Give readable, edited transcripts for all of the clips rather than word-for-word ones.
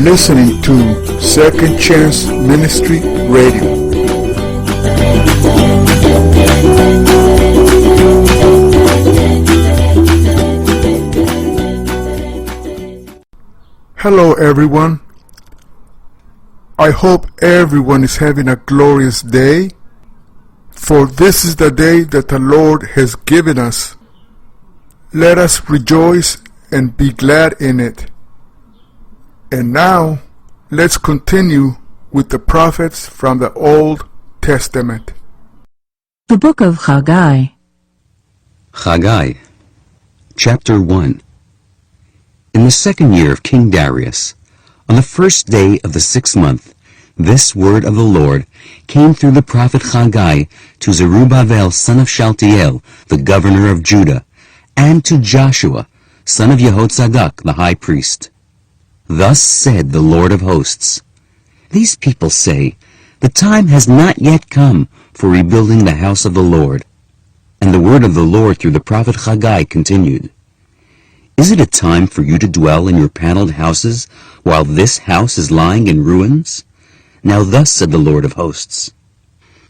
listening to Second Chance Ministry Radio. Hello everyone. I hope everyone is having a glorious day, for this is the day that the Lord has given us. Let us rejoice and be glad in it. And now, let's continue with the prophets from the Old Testament. The Book of Haggai. Haggai, Chapter 1. In the second year of King Darius, on the first day of the 6th month, this word of the Lord came through the prophet Haggai to Zerubbabel son of Shealtiel, the governor of Judah, and to Joshua, son of Jehozadak, the high priest. Thus said the Lord of hosts, These people say, The time has not yet come for rebuilding the house of the Lord. And the word of the Lord through the prophet Haggai continued, Is it a time for you to dwell in your paneled houses, while this house is lying in ruins? Now thus said the Lord of hosts,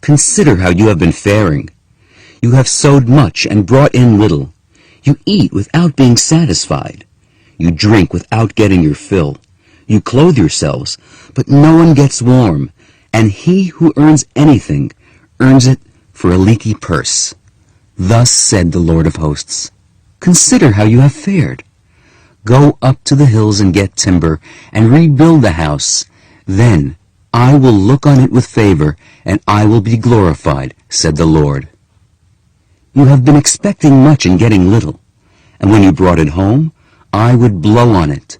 Consider how you have been faring. You have sowed much and brought in little. You eat without being satisfied. You drink without getting your fill. You clothe yourselves, but no one gets warm, and he who earns anything earns it for a leaky purse. Thus said the Lord of hosts, Consider how you have fared. Go up to the hills and get timber, and rebuild the house. Then I will look on it with favor, and I will be glorified, said the Lord. You have been expecting much and getting little, and when you brought it home, I would blow on it.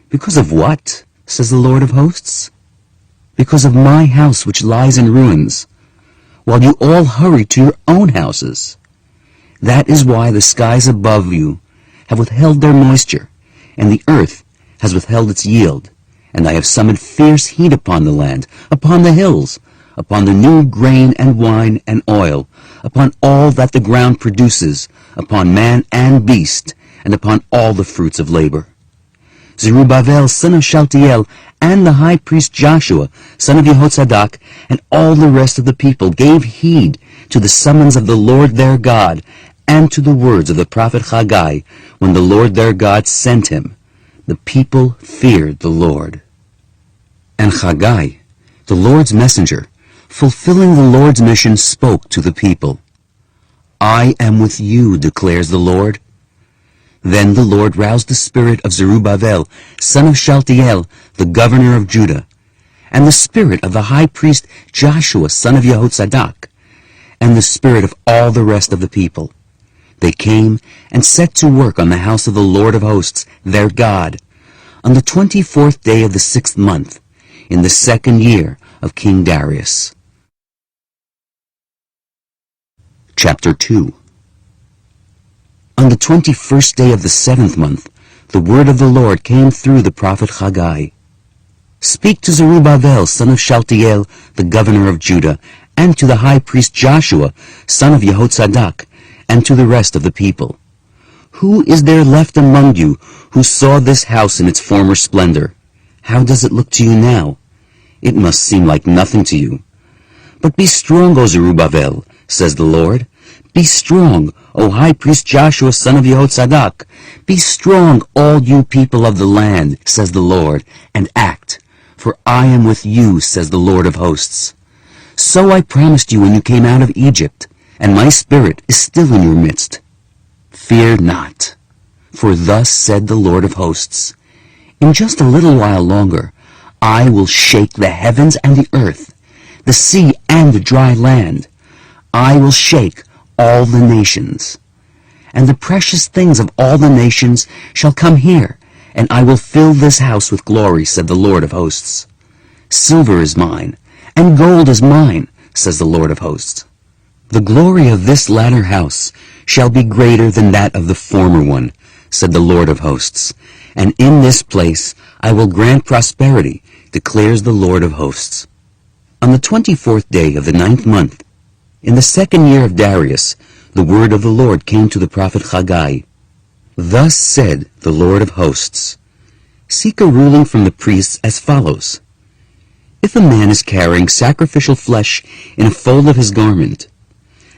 Because of what, says the Lord of hosts? Because of my house which lies in ruins, while you all hurry to your own houses. That is why the skies above you have withheld their moisture, and the earth has withheld its yield, and I have summoned fierce heat upon the land, upon the hills, upon the new grain and wine and oil, upon all that the ground produces, upon man and beast, and upon all the fruits of labor. Zerubbabel son of Shealtiel and the high priest Joshua son of Jehozadak and all the rest of the people gave heed to the summons of the Lord their God and to the words of the prophet Haggai when the Lord their God sent him. The people feared the Lord. And Haggai, the Lord's messenger, fulfilling the Lord's mission, spoke to the people. I am with you, declares the Lord. Then the Lord roused the spirit of Zerubbabel, son of Shealtiel, the governor of Judah, and the spirit of the high priest Joshua, son of Jehozadak, and the spirit of all the rest of the people. They came and set to work on the house of the Lord of hosts, their God, on the 24th day of the 6th month, in the second year of King Darius. Chapter 2. On the 21st day of the 7th month, the word of the Lord came through the prophet Haggai. Speak to Zerubbabel, son of Shealtiel, the governor of Judah, and to the high priest Joshua, son of Jehozadak, and to the rest of the people. Who is there left among you who saw this house in its former splendor? How does it look to you now? It must seem like nothing to you. But be strong, O Zerubbabel, says the Lord. Be strong, O high priest Joshua, son of Jehozadak. Be strong, all you people of the land, says the Lord, and act, for I am with you, says the Lord of hosts. So I promised you when you came out of Egypt, and my spirit is still in your midst. Fear not, for thus said the Lord of hosts, In just a little while longer, I will shake the heavens and the earth, the sea and the dry land. I will shake all the nations. And the precious things of all the nations shall come here, and I will fill this house with glory, said the Lord of hosts. Silver is mine, and gold is mine, says the Lord of hosts. The glory of this latter house shall be greater than that of the former one, said the Lord of hosts. And in this place I will grant prosperity, declares the Lord of hosts. On the 24th day of the 9th month, in the second year of Darius, the word of the Lord came to the prophet Haggai. Thus said the Lord of hosts, seek a ruling from the priests as follows. If a man is carrying sacrificial flesh in a fold of his garment,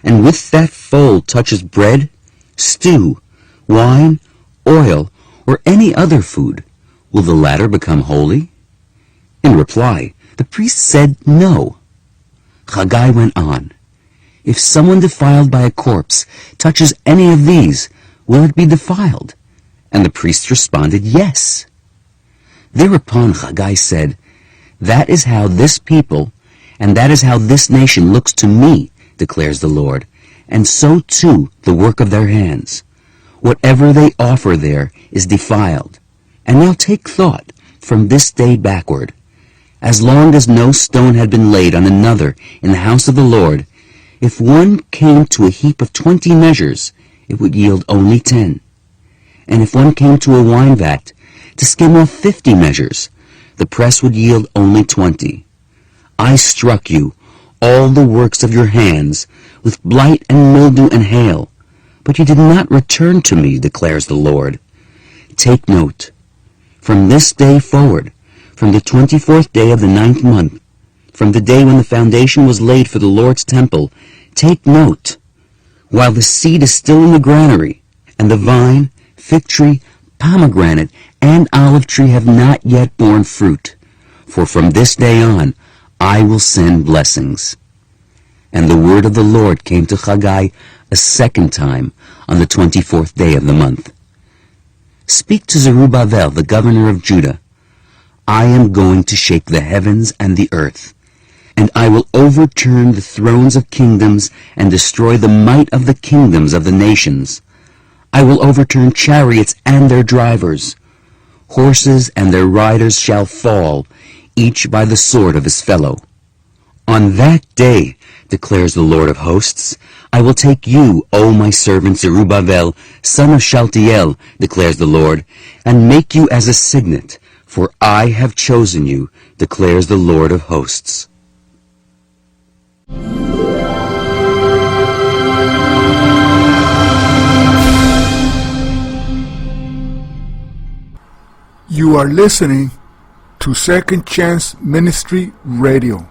and with that fold touches bread, stew, wine, oil, or any other food, will the latter become holy? In reply, the priest said no. Haggai went on, If someone defiled by a corpse touches any of these, will it be defiled? And the priest responded, yes. Thereupon Haggai said, That is how this people, and that is how this nation looks to me, declares the Lord, and so too the work of their hands. Whatever they offer there is defiled. And now take thought from this day backward. As long as no stone had been laid on another in the house of the Lord, if one came to a heap of 20 measures, it would yield only 10. And if one came to a wine vat to skim off 50 measures, the press would yield only 20. I struck you, all the works of your hands, with blight and mildew and hail, but you did not return to me, declares the Lord. Take note. From this day forward, from the 24th day of the 9th month, from the day when the foundation was laid for the Lord's temple, take note. While the seed is still in the granary, and the vine, fig tree, pomegranate, and olive tree have not yet borne fruit, for from this day on I will send blessings. And the word of the Lord came to Haggai a second time on the 24th day of the month. Speak to Zerubbabel, the governor of Judah. I am going to shake the heavens and the earth, and I will overturn the thrones of kingdoms and destroy the might of the kingdoms of the nations. I will overturn chariots and their drivers. Horses and their riders shall fall, each by the sword of his fellow. On that day, declares the Lord of hosts, I will take you, O my servant Zerubbabel, son of Shealtiel, declares the Lord, and make you as a signet, for I have chosen you, declares the Lord of hosts. You are listening to Second Chance Ministry Radio.